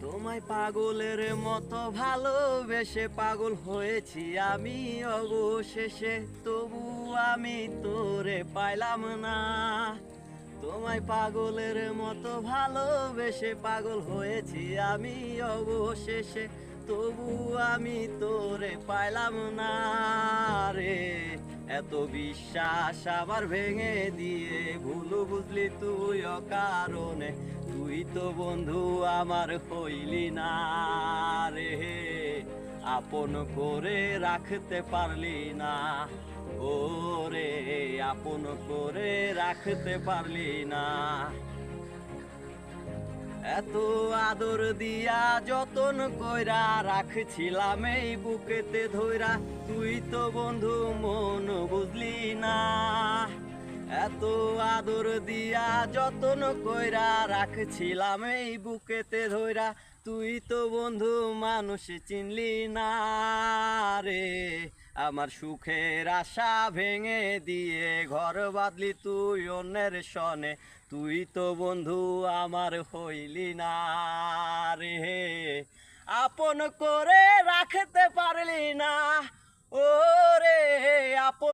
তোমায় পাগলের মতো ভালোবেসে পাগল হয়েছি আমি অবশেষে, তবু আমি তোরে পাইলাম না। তোমায় পাগলের মতো ভালোবেসে পাগল হয়েছি আমি অবশেষে, তবু আমি তোরে পাইলাম না রে। এত বিশ্বাস আবার ভেঙে দিয়ে ভুল বুঝলি তুই অকারণে, তুই তো বন্ধু আমার হইলি না রে। আপন করে রাখতে পারলি না, ও রে আপন করে রাখতে পারলি না। এত আদর দিয়া যতন কইরা রাখছিলাম এই বুকেতে ধইরা, তুই তো বন্ধু মন বুঝলি না। এত আদর দিয়া যতন কইরা রাখছিলাম এই বুকেতে ধইরা, তুই তো বন্ধু মানুষ চিনলি না রে। আমার সুখের আশা ভেঙে দিয়ে ঘর বাঁধলি তুই অন্যের সনে, তুই তো বন্ধু আমার হইলি না রে। আপন করে রাখতে পারলি না, ও রে আপন